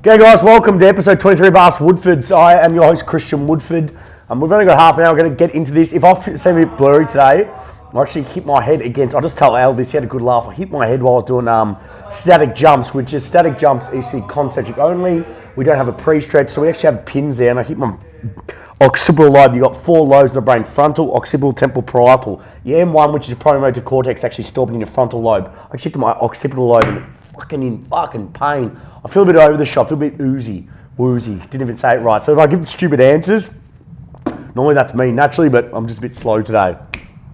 G'day guys, welcome to episode 23 of Ask Woodfords. I am your host Christian Woodford. We've only got half an hour, we're going to get into this. If I seem a bit blurry today, I actually hit my head against, I'll just tell Al this, he had a good laugh. I hit my head while I was doing static jumps, which is static jumps is concentric only. We don't have a pre-stretch, so we actually have pins there, and I hit my occipital lobe. You've got 4 lobes of the brain: frontal, occipital, temporal, parietal. Your M1, which is your promotor cortex, actually stored in your frontal lobe. I checked my occipital lobe and fucking in fucking pain. I feel a bit over the shop, I feel a bit woozy. Didn't even say it right. So if I give stupid answers, normally that's me naturally, but I'm just a bit slow today.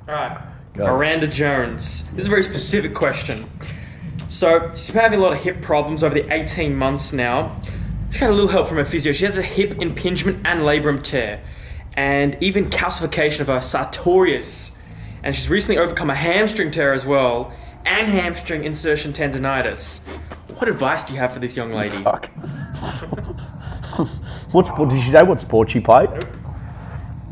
All right. Miranda Jones. This is a very specific question. So she's been having a lot of hip problems over the 18 months now. She got a little help from her physio. She had the hip impingement and labrum tear, and even calcification of her sartorius. And she's recently overcome a hamstring tear as well, and hamstring insertion tendinitis. What advice do you have for this young lady? Fuck. What sport did she say? What sport she played? Nope.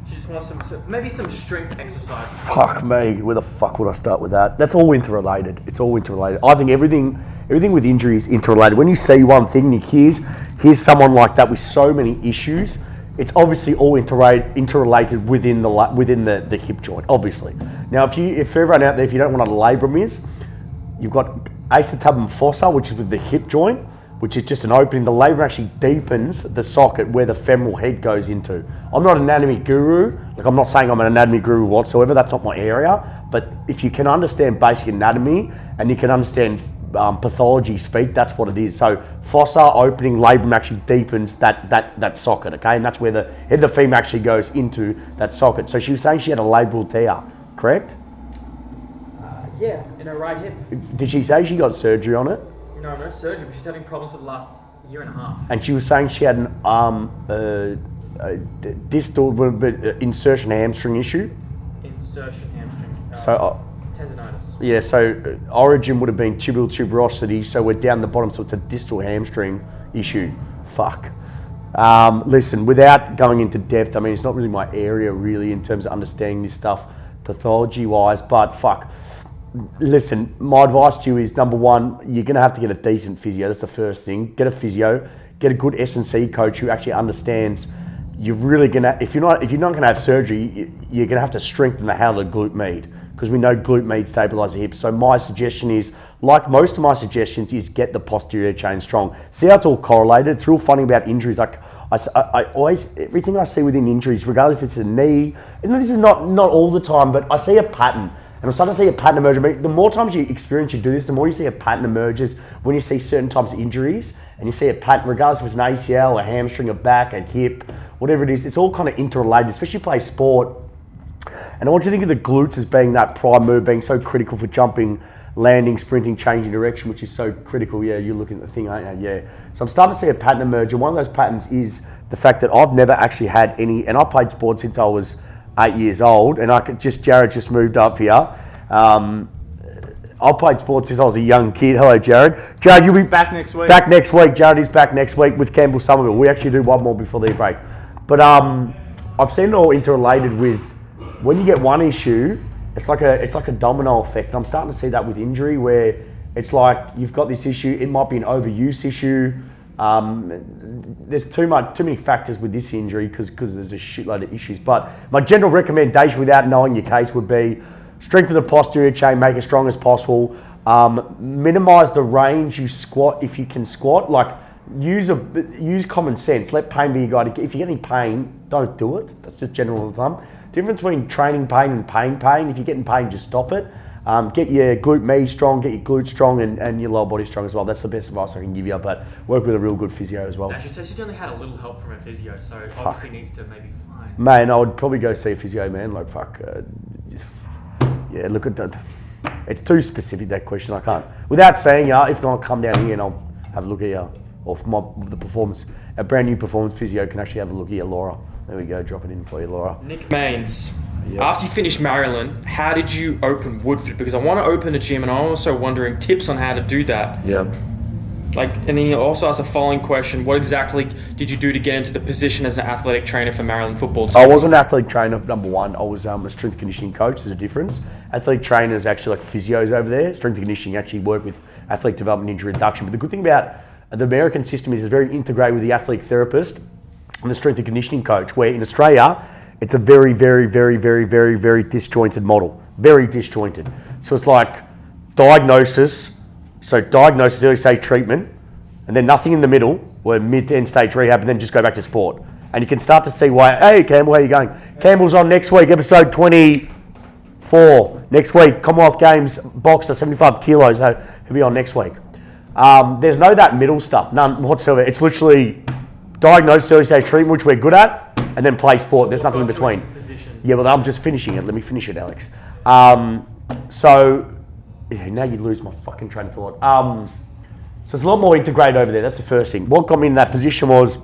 She just wants maybe some strength exercise. Fuck me. Where the fuck would I start with that? That's all interrelated. It's all interrelated. I think everything with injury is interrelated. When you see one thing, here's someone like that with so many issues. It's obviously all interrelated within the hip joint. Obviously. Now, if everyone out there, if you don't know what a labrum is, you've got acetabulum fossa, which is with the hip joint, which is just an opening. The labrum actually deepens the socket where the femoral head goes into. I'm not an anatomy guru. Like, I'm not saying I'm an anatomy guru whatsoever. That's not my area. But if you can understand basic anatomy and you can understand pathology speak, that's what it is. So fossa opening, labrum actually deepens that socket, okay? And that's where the head of the femur actually goes into that socket. So she was saying she had a labral tear, correct? Yeah, in her right hip. Did she say she got surgery on it? No surgery, but she's having problems for the last year and a half. And she was saying she had an distal insertion hamstring issue. Insertion hamstring. Tendinitis. Yeah, so origin would have been tibial tuberosity, so we're down the bottom, so it's a distal hamstring issue. Fuck. Listen, without going into depth, I mean, it's not really my area really in terms of understanding this stuff pathology-wise, but fuck. Listen, my advice to you is, number one, you're going to have to get a decent physio. That's the first thing. Get a physio, get a good S&C coach who actually understands. You're really going to, if you're not going to have surgery, you're going to have to strengthen the how the glute med, because we know glute med stabilise the hips. So my suggestion is, like most of my suggestions, is get the posterior chain strong. See how it's all correlated? It's real funny about injuries. Like I always, everything I see within injuries, regardless if it's a knee, and this is not all the time, but I see a pattern. And I'm starting to see a pattern emerge. The more times you experience you do this, the more you see a pattern emerges when you see certain types of injuries, and you see a pattern, regardless if it's an ACL, a hamstring, a back, a hip, whatever it is, it's all kind of interrelated, especially if you play sport. And I want you to think of the glutes as being that prime move, being so critical for jumping, landing, sprinting, changing direction, which is so critical. Yeah, you're looking at the thing, aren't you? Yeah. So I'm starting to see a pattern emerge, and one of those patterns is the fact that I've never actually had any, and I played sports since I was 8 years old, and Jared just moved up here. I played sports since I was a young kid. Hello, Jared. Jared, you'll be back next week. Back next week. Jared is back next week with Campbell Somerville. We actually do one more before the break. But I've seen it all interrelated with, when you get one issue, it's like a domino effect. I'm starting to see that with injury, where it's like you've got this issue. It might be an overuse issue. There's too many factors with this injury because there's a shitload of issues. But my general recommendation, without knowing your case, would be strengthen the posterior chain, make it as strong as possible. Minimize the range you squat if you can squat. Like use common sense. Let pain be your guide. If you get any pain, don't do it. That's just general rule of thumb. Difference between training pain and pain. If you're getting pain, just stop it. Get your glute med strong, get your glutes strong, and your lower body strong as well. That's the best advice I can give you, but work with a real good physio as well. Now, she says she's only had a little help from her physio, so obviously needs to maybe find... Man, I would probably go see a physio, man. Like, fuck. Yeah, look at that. It's too specific, that question. I can't. Without saying, if not, I'll come down here and I'll have a look at you. Or a brand new performance physio can actually have a look at you, Laura. There we go, drop it in for you, Laura. Nick Maynes, after you finished Maryland, how did you open Woodford? Because I want to open a gym, and I'm also wondering tips on how to do that. Yeah. And then he also asked a following question: what exactly did you do to get into the position as an athletic trainer for Maryland football team? I wasn't an athletic trainer, number one. I was a strength conditioning coach. There's a difference. Athletic trainers actually like physios over there. Strength conditioning actually work with athletic development, injury reduction. But the good thing about The American system is very integrated with the athlete therapist and the strength and conditioning coach, where in Australia, it's a very, very, very, very, very, very disjointed model. Very disjointed. So it's like diagnosis, early stage treatment, and then nothing in the middle, where mid to end stage rehab, and then just go back to sport. And you can start to see why, hey Campbell, how are you going? Campbell's on next week, episode 24. Next week, Commonwealth Games, boxer, 75 kilos, so he'll be on next week. There's no that middle stuff, none whatsoever. It's literally diagnose, early stage treatment, which we're good at, and then play sport. There's nothing in between. Yeah, but I'm just finishing it. Let me finish it, Alex. Now you lose my fucking train of thought. So it's a lot more integrated over there. That's the first thing. What got me in that position was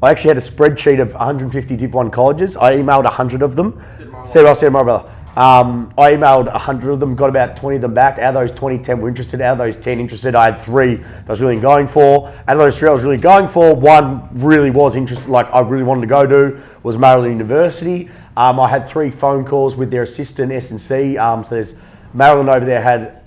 I actually had a spreadsheet of 150 Div 1 colleges. I emailed 100 of them. Said my brother. I emailed 100 of them, got about 20 of them back. Out of those 20, 10 were interested. Out of those 10 interested, I had 3 that I was really going for. Out of those 3 I was really going for, one really was interested, like I really wanted to go to, was Maryland University. I had 3 phone calls with their assistant S&C. So there's Maryland over there had,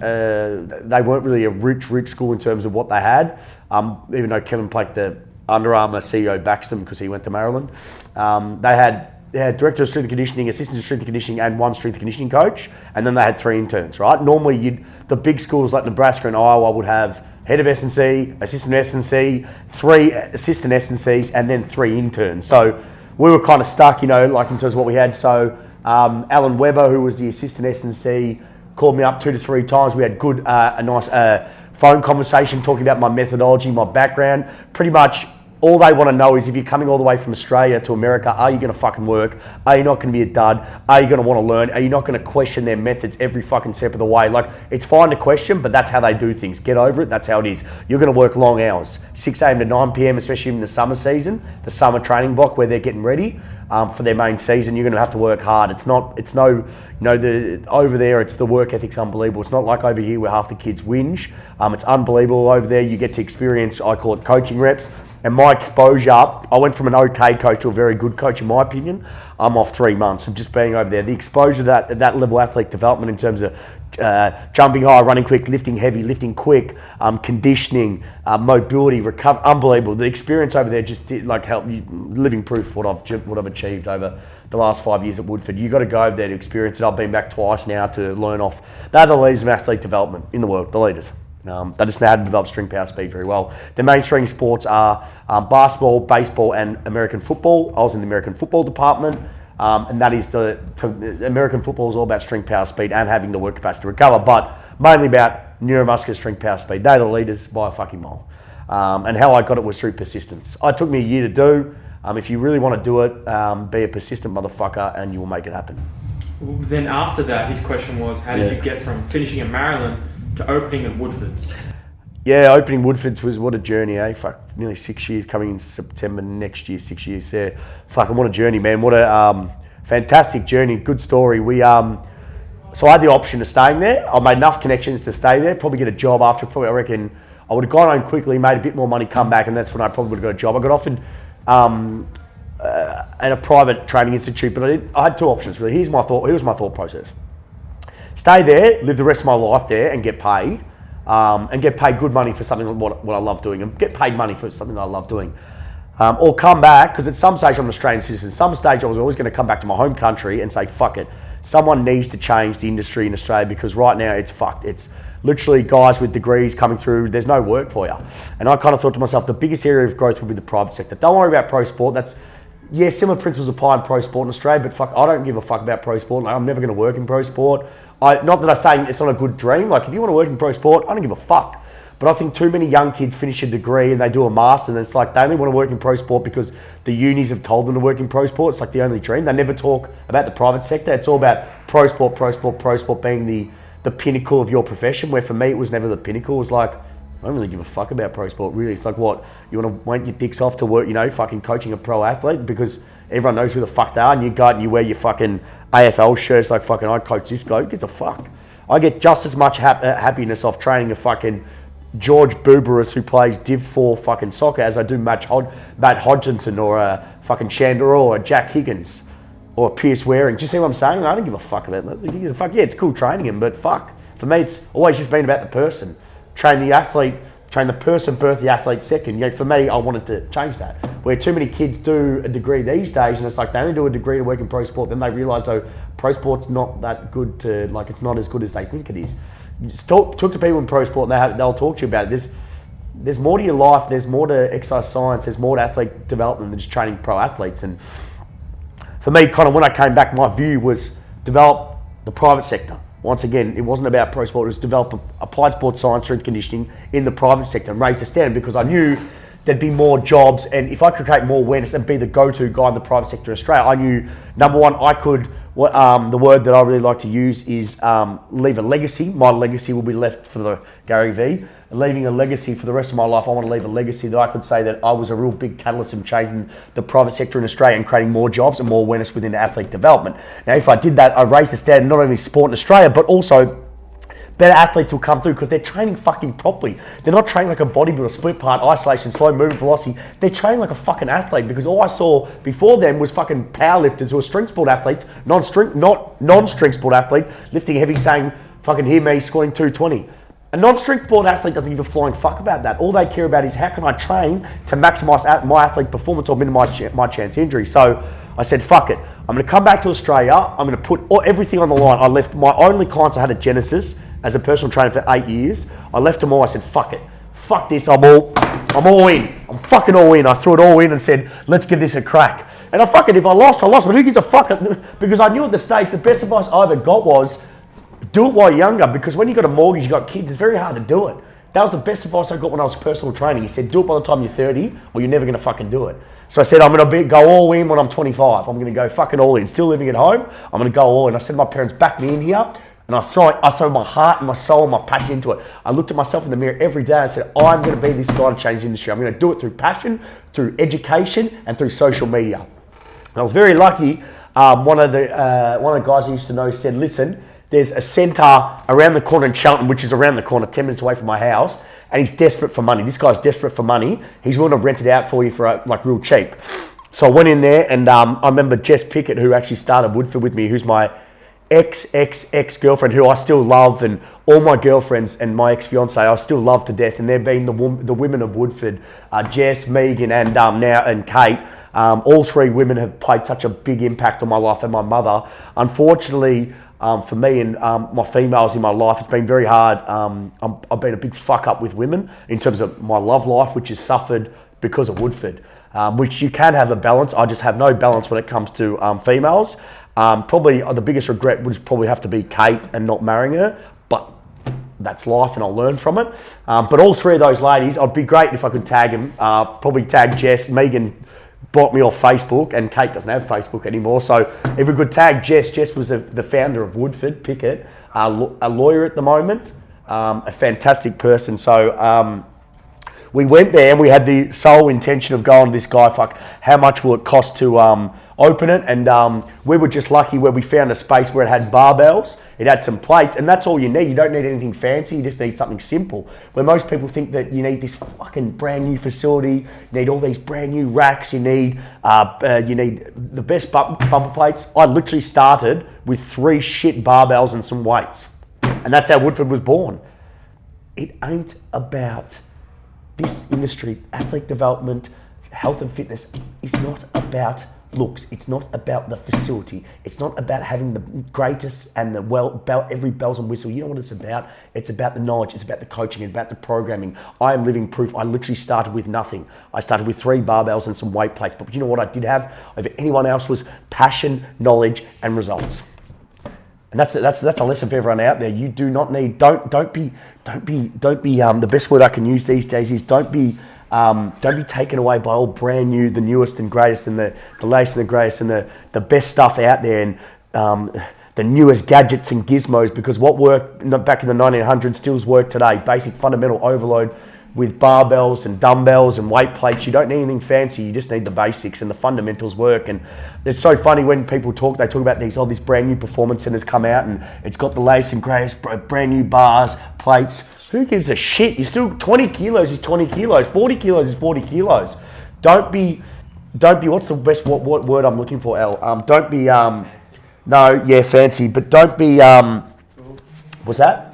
they weren't really a rich school in terms of what they had, even though Kevin Blake, the Under Armour CEO, backs them because he went to Maryland. They had director of strength and conditioning, assistant of strength and conditioning, and 1 strength and conditioning coach, and then they had 3 interns, right? Normally, the big schools like Nebraska and Iowa would have head of S&C, assistant S&C, 3 assistant S&Cs, and then 3 interns. So we were kind of stuck, in terms of what we had. So Alan Webber, who was the assistant S&C, called me up 2 to 3 times. We had a nice phone conversation talking about my methodology, my background. Pretty much all they want to know is if you're coming all the way from Australia to America, are you going to fucking work? Are you not going to be a dud? Are you going to want to learn? Are you not going to question their methods every fucking step of the way? Like, it's fine to question, but that's how they do things. Get over it. That's how it is. You're going to work long hours, 6 a.m. to 9 p.m., especially in the summer season, the summer training block where they're getting ready for their main season. You're going to have to work hard. Over there, it's the work ethic's unbelievable. It's not like over here where half the kids whinge. It's unbelievable over there. You get to experience, I call it coaching reps. And my exposure, I went from an okay coach to a very good coach, in my opinion. I'm off 3 months of just being over there. The exposure to that level of athlete development in terms of jumping high, running quick, lifting heavy, lifting quick, conditioning, mobility, recovery, unbelievable. The experience over there just did help you, living proof what I've achieved over the last 5 years at Woodford. You've got to go over there to experience it. I've been back twice now to learn off. They're the leaders of athlete development in the world, the leaders. They just know how to develop string power speed very well. The mainstream sports are basketball, baseball, and American football. I was in the American football department, and that is American football is all about string power speed and having the work capacity to recover, but mainly about neuromuscular string power speed. They're the leaders by a fucking mile. And how I got it was through persistence. It took me a year to do. If you really want to do it, be a persistent motherfucker, and you will make it happen. Then after that, his question was, how did you get from finishing in Maryland to opening at Woodfords? Yeah, opening Woodfords was what a journey, eh? Nearly 6 years, coming in September next year, 6 years there. What a journey, man. What a fantastic journey, good story. So I had the option of staying there. I made enough connections to stay there, probably get a job after. I reckon I would have gone home quickly, made a bit more money, come back, and that's when I probably would have got a job. I got offered at a private training institute, but I had 2 options, really. Here's my thought process. Stay there, live the rest of my life there, and get paid good money for something like what I love doing, and get paid money for something that I love doing. Or come back, because at some stage I'm an Australian citizen. Some stage I was always going to come back to my home country and say, fuck it. Someone needs to change the industry in Australia, because right now it's fucked. It's literally guys with degrees coming through, there's no work for you. And I kind of thought to myself, the biggest area of growth would be the private sector. Don't worry about pro sport. Similar principles apply in pro sport in Australia, but I don't give a fuck about pro sport. I'm never going to work in pro sport. Not that I'm saying it's not a good dream. If you want to work in pro sport, I don't give a fuck. But I think too many young kids finish a degree and they do a master, and it's like they only want to work in pro sport because the unis have told them to work in pro sport. It's like the only dream. They never talk about the private sector. It's all about pro sport being the pinnacle of your profession, where for me it was never the pinnacle. It was like, I don't really give a fuck about pro sport, really. It's like, what, you want to wank your dicks off to work, fucking coaching a pro athlete because everyone knows who the fuck they are, and you go out and you wear your fucking AFL shirts like fucking, I coach this guy. Who gives a fuck? I get just as much happiness off training a fucking George Bubarus who plays Div 4 fucking soccer as I do Matt Hodgkinson or a fucking Chandler or a Jack Higgins or a Pierce Waring. Do you see what I'm saying? I don't give a fuck about that. Who gives a fuck? Yeah, it's cool training him, but fuck. For me, it's always just been about the person. Train the athlete train the person first, the athlete second. For me, I wanted to change that. Where too many kids do a degree these days, and it's like they only do a degree to work in pro sport, then they realise though pro sport's not that good it's not as good as they think it is. You just talk to people in pro sport, and they'll talk to you about it. There's more to your life. There's more to exercise science. There's more to athlete development than just training pro athletes. And for me, kind of when I came back, my view was develop the private sector. Once again, it wasn't about pro sport. It was develop applied sports science, strength conditioning in the private sector and raise the standard, because I knew there'd be more jobs, and if I could create more awareness and be the go-to guy in the private sector in Australia, I knew, number one, I could. The word that I really like to use is leave a legacy. My legacy will be left for the Gary V. Leaving a legacy for the rest of my life, I want to leave a legacy that I could say that I was a real big catalyst in changing the private sector in Australia and creating more jobs and more awareness within athlete development. Now, if I did that, I raised the standard not only sport in Australia, but also better athletes will come through because they're training fucking properly. They're not training like a bodybuilder, split part, isolation, slow movement, velocity. They're training like a fucking athlete, because all I saw before them was fucking powerlifters who were strength sport athletes, non-strength sport athlete, lifting heavy, saying, fucking hear me, squatting 220. A non-strength sport athlete doesn't give a flying fuck about that. All they care about is how can I train to maximise my athlete performance or minimise my chance injury. So I said, fuck it. I'm going to come back to Australia. I'm going to put everything on the line. I left my only clients I had at Genesis as a personal trainer for 8 years. I left them all. I said, fuck it. Fuck this. I'm all in. I'm fucking all in. I threw it all in and said, let's give this a crack. And if I lost, I lost. But who gives a fuck? Because I knew at the stage, the best advice I ever got was, do it while you're younger, because when you've got a mortgage, you've got kids, it's very hard to do it. That was the best advice I got when I was personal training. He said, do it by the time you're 30 or you're never going to fucking do it. So I said, I'm going to go all in when I'm 25. I'm going to go fucking all in. Still living at home, I'm going to go all in. I said to my parents, back me in here, and I throw my heart and my soul and my passion into it. I looked at myself in the mirror every day and said, I'm going to be this guy to change the industry. I'm going to do it through passion, through education, and through social media. And I was very lucky. One of the guys I used to know said, listen, there's a centre around the corner in Cheltenham, which is around the corner, 10 minutes away from my house, and he's desperate for money. This guy's desperate for money. He's willing to rent it out for you for real cheap. So I went in there, and I remember Jess Pickett, who actually started Woodford with me, who's my ex-girlfriend, who I still love, and all my girlfriends and my ex-fiance I still love to death, and they've been the women of Woodford, Jess, Megan, and now and Kate. All three women have played such a big impact on my life and my mother. Unfortunately, for me and my females in my life, it's been very hard. I've been a big fuck up with women in terms of my love life, which has suffered because of Woodford, which you can have a balance. I just have no balance when it comes to females. Probably the biggest regret would probably have to be Kate and not marrying her, but that's life and I'll learn from it. But all three of those ladies, it'd be great if I could tag them. Probably tag Jess. Megan blocked me off Facebook, and Kate doesn't have Facebook anymore. So if we could tag Jess. Jess was the founder of Woodford, Pickett, a lawyer at the moment, a fantastic person. So we went there and we had the sole intention of going to this guy, how much will it cost to open it? And we were just lucky where we found a space where it had barbells, it had some plates, and that's all you need. You don't need anything fancy, you just need something simple. Where most people think that you need this fucking brand new facility, you need all these brand new racks, you need the best bumper plates. I literally started with 3 shit barbells and some weights. And that's how Woodford was born. It ain't about this industry. Athlete development, health and fitness is not about looks. It's not about the facility. It's not about having the greatest and every bells and whistle. You know what it's about? It's about the knowledge. It's about the coaching. It's about the programming. I am living proof. I literally started with nothing. I started with 3 barbells and some weight plates. But you know what I did have over anyone else was passion, knowledge, and results. And that's a lesson for everyone out there. You do not need. Don't be. The best word I can use these days is don't be taken away by all brand new, the newest and greatest, and the latest and the greatest, and the best stuff out there, and the newest gadgets and gizmos. Because what worked back in the 1900s still work today. Basic fundamental overload with barbells and dumbbells and weight plates. You don't need anything fancy. You just need the basics, and the fundamentals work. And it's so funny when people talk. They talk about this brand new performance centers come out, and it's got the latest and greatest brand new bars, plates. Who gives a shit? You're still 20 kilos is 20 kilos, 40 kilos is 40 kilos. Don't be. What's the best what word I'm looking for? Al. Don't be. Fancy. No, yeah, fancy, but don't be. What's that?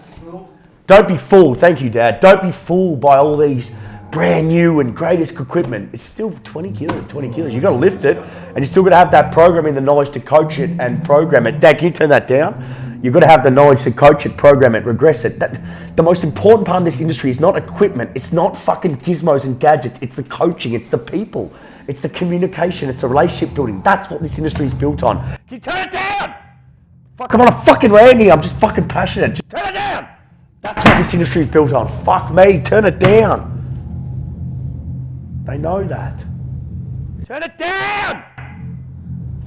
Don't be fooled. Thank you, Dad. Don't be fooled by all these brand new and greatest equipment. It's still 20 kilos. You've got to lift it, and you still got to have that programming, the knowledge to coach it and program it. Dad, can you turn that down? You've got to have the knowledge to coach it, program it, regress it. The most important part of this industry is not equipment. It's not fucking gizmos and gadgets. It's the coaching. It's the people. It's the communication. It's the relationship building. That's what this industry is built on. Can you turn it down? Fuck, I'm on a fucking rant here. I'm just fucking passionate. Just turn it down. That's what this industry is built on. Fuck me. Turn it down. They know that. Turn it down!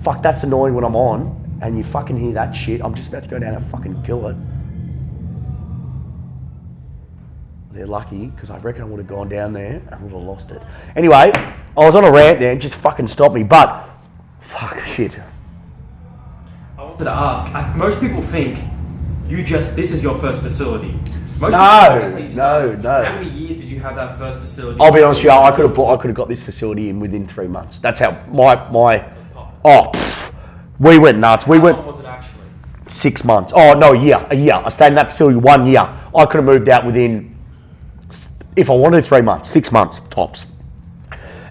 Fuck, that's annoying when I'm on and you fucking hear that shit. I'm just about to go down and fucking kill it. They're lucky, because I reckon I would have gone down there and would have lost it. Anyway, I was on a rant there and just fucking stopped me, but fuck, shit. I wanted to ask, most people think this is your first facility. No. How many years did you have that first facility? I'll be honest with you, I could have got this facility in within 3 months. That's how we went nuts. How long was it actually? 6 months. Oh no, a year. I stayed in that facility 1 year. I could have moved out within, if I wanted, 3 months, 6 months tops.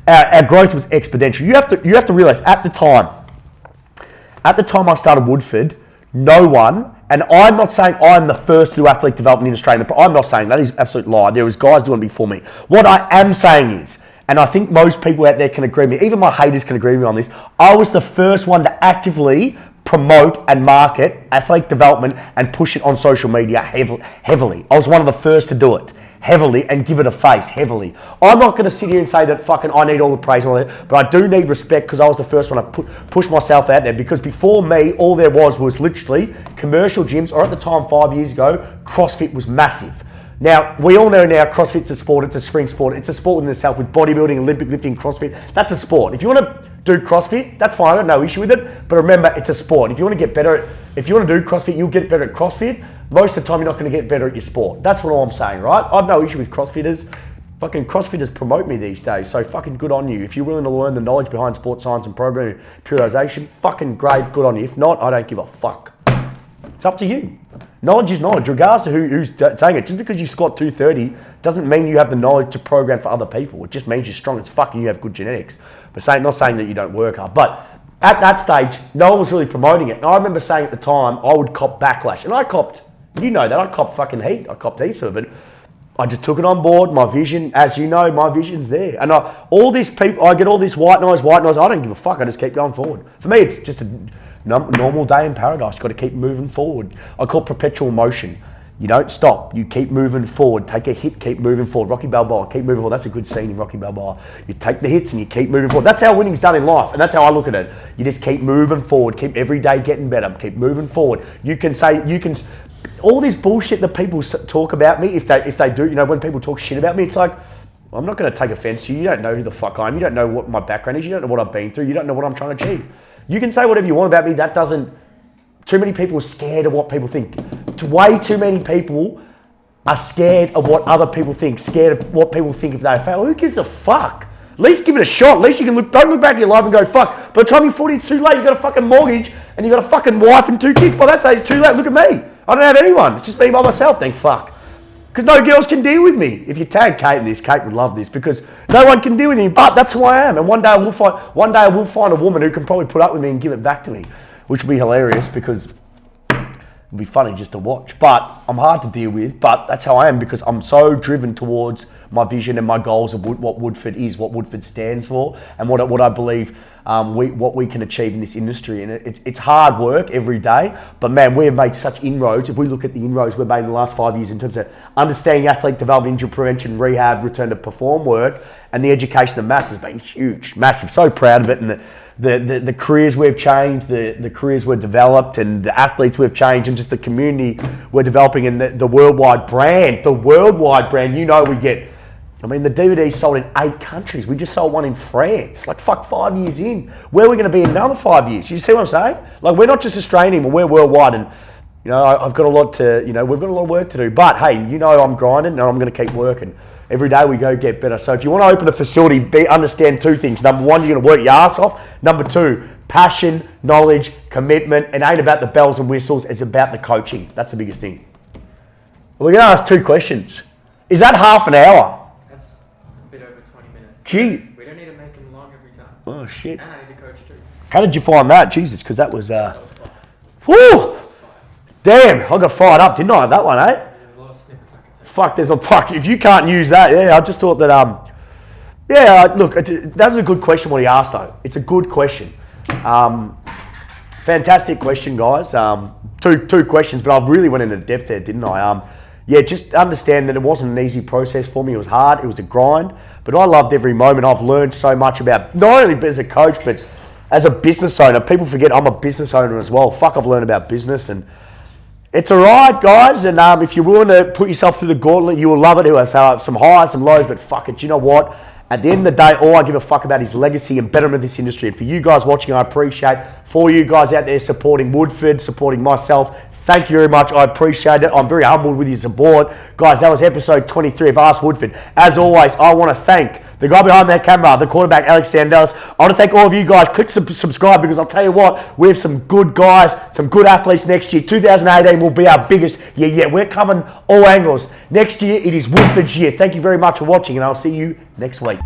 Our growth was exponential. You have to realize at the time I started Woodford, no one. And I'm not saying I'm the first to do athlete development in Australia. I'm not saying that is an absolute lie. There was guys doing it before me. What I am saying is, and I think most people out there can agree with me, even my haters can agree with me on this, I was the first one to actively promote and market athletic development and push it on social media heavily. I was one of the first to do it heavily and give it a face heavily. I'm not going to sit here and say that fucking I need all the praise and all that, but I do need respect because I was the first one to push myself out there, because before me, all there was literally commercial gyms, or at the time 5 years ago, CrossFit was massive. Now, we all know now CrossFit's a sport, it's a spring sport, it's a sport within itself with bodybuilding, Olympic lifting, CrossFit. That's a sport. If you want to do CrossFit, that's fine, I've got no issue with it, but remember, it's a sport. If you want to get better, if you want to do CrossFit, you'll get better at CrossFit. Most of the time, you're not going to get better at your sport. That's what I'm saying, right? I've no issue with CrossFitters. Fucking CrossFitters promote me these days, so fucking good on you. If you're willing to learn the knowledge behind sports science and programming periodization, fucking great, good on you. If not, I don't give a fuck. It's up to you. Knowledge is knowledge, regardless of who's saying it. Just because you squat 230 doesn't mean you have the knowledge to program for other people. It just means you're strong as fuck and you have good genetics. But not saying that you don't work hard. But at that stage, no one was really promoting it. And I remember saying at the time, I would cop backlash. And I copped, you know that, I copped fucking heat. I copped heaps of it. I just took it on board. My vision, as you know, my vision's there. And all these people, I get all this white noise. I don't give a fuck. I just keep going forward. For me, it's just a normal day in paradise. You've got to keep moving forward. I call it perpetual motion. You don't stop. You keep moving forward. Take a hit, keep moving forward. Rocky Balboa, keep moving forward. That's a good scene in Rocky Balboa. You take the hits and you keep moving forward. That's how winning's done in life, and that's how I look at it. You just keep moving forward. Keep every day getting better. Keep moving forward. You can all this bullshit that people talk about me, if they do, you know, when people talk shit about me, it's like, I'm not going to take offense to you. You don't know who the fuck I am. You don't know what my background is. You don't know what I've been through. You don't know what I'm trying to achieve. You can say whatever you want about me. That doesn't. Too many people are scared of what people think. Way too many people are scared of what other people think. Scared of what people think if they fail. Who gives a fuck? At least give it a shot. At least you can don't look back at your life and go, fuck. By the time you're 40, it's too late. You got a fucking mortgage and you got a fucking wife and 2 kids. By that stage, it's too late. Look at me. I don't have anyone. It's just me by myself. Thank fuck. Because no girls can deal with me. If you tag Kate in this, Kate would love this, because no one can deal with me. But that's who I am. And one day I will find a woman who can probably put up with me and give it back to me, which would be hilarious because it'd be funny just to watch. But I'm hard to deal with. But that's how I am, because I'm so driven towards my vision and my goals of what Woodford is, what Woodford stands for, and what I believe what we can achieve in this industry. And it's hard work every day, but man, we have made such inroads. If we look at the inroads we've made in the last 5 years in terms of understanding athlete development, injury prevention, rehab, return to perform work, and the education of mass has been huge, massive. So proud of it, and the careers we've changed, the careers we've developed, and the athletes we've changed, and just the community we're developing, and the worldwide brand, you know, we get. I mean, the DVD sold in 8 countries. We just sold one in France. Like, fuck, 5 years in. Where are we going to be in another 5 years? You see what I'm saying? Like, we're not just Australian anymore, we're worldwide. And, you know, I've got a lot to, you know, we've got a lot of work to do. But, hey, you know, I'm grinding and I'm going to keep working. Every day we go get better. So if you want to open a facility, understand 2 things. Number 1, you're going to work your ass off. Number 2, passion, knowledge, commitment. It ain't about the bells and whistles. It's about the coaching. That's the biggest thing. We're going to ask 2 questions. Is that half an hour? That's a bit over 20 minutes. Gee. We don't need to make them long every time. Oh, shit. And I need to coach too. How did you find that? Jesus, because that was... That was fun. Woo! Damn, I got fired up, didn't I, that one, eh? There's a lot of snippets I could take. Fuck, there's a fuck. If you can't use that, yeah, I just thought that, look, that was a good question what he asked, though. It's a good question. Fantastic question, guys. Two questions, but I really went into depth there, didn't I? Just understand that it wasn't an easy process for me. It was hard. It was a grind, but I loved every moment. I've learned so much about, not only as a coach, but as a business owner. People forget I'm a business owner as well. Fuck, I've learned about business, and it's all right, guys. And if you're willing to put yourself through the gauntlet, you will love it. It will have some highs, some lows, but fuck it. You know what? At the end of the day, all I give a fuck about is legacy and betterment of this industry. And for you guys watching, I appreciate. For you guys out there supporting Woodford, supporting myself, thank you very much. I appreciate it. I'm very humbled with your support. Guys, that was episode 23 of Ask Woodford. As always, I want to thank the guy behind that camera, the quarterback, Alex Sandelis. I want to thank all of you guys. Click subscribe, because I'll tell you what, we have some good guys, some good athletes next year. 2018 will be our biggest year yet. We're coming all angles. Next year, it is Woodford's year. Thank you very much for watching, and I'll see you next week.